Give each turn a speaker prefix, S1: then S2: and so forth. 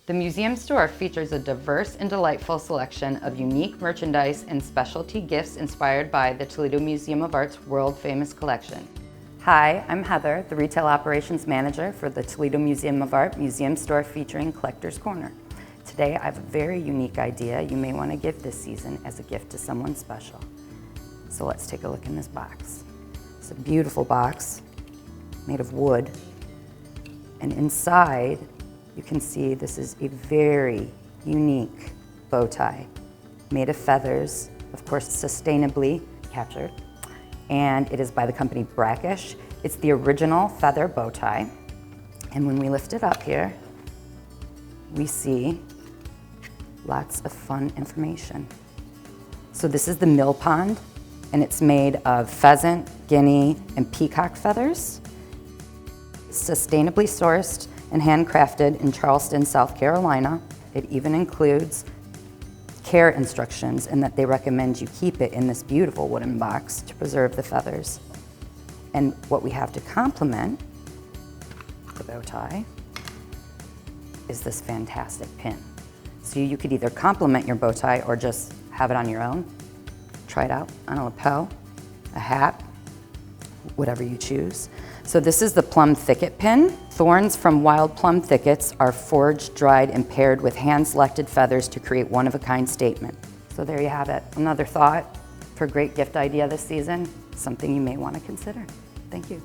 S1: The museum store features a diverse and delightful selection of unique merchandise and specialty gifts inspired by the Toledo Museum of Art's world-famous collection. Hi, I'm Heather, the Retail Operations Manager for the Toledo Museum of Art museum store featuring Collector's Corner. Today I have a very unique idea you may want to give this season as a gift to someone special. So let's take a look in this box. It's a beautiful box made of wood, and inside you can see this is a very unique bow tie made of feathers, of course sustainably captured, and it is by the company Brackish. It's the original feather bow tie, and when we lift it up here, we see lots of fun information. So this is the mill pond, and it's made of pheasant, guinea, and peacock feathers. Sustainably sourced and handcrafted in Charleston, South Carolina. It even includes care instructions in that they recommend you keep it in this beautiful wooden box to preserve the feathers. And what we have to complement the bow tie is this fantastic pin. So you could either complement your bow tie or just have it on your own. Try it out on a lapel, a hat, whatever you choose. So this is the plum thicket pin. Thorns from wild plum thickets are forged, dried, and paired with hand-selected feathers to create one-of-a-kind statement. So there you have it. Another thought for a great gift idea this season, something you may want to consider. Thank you.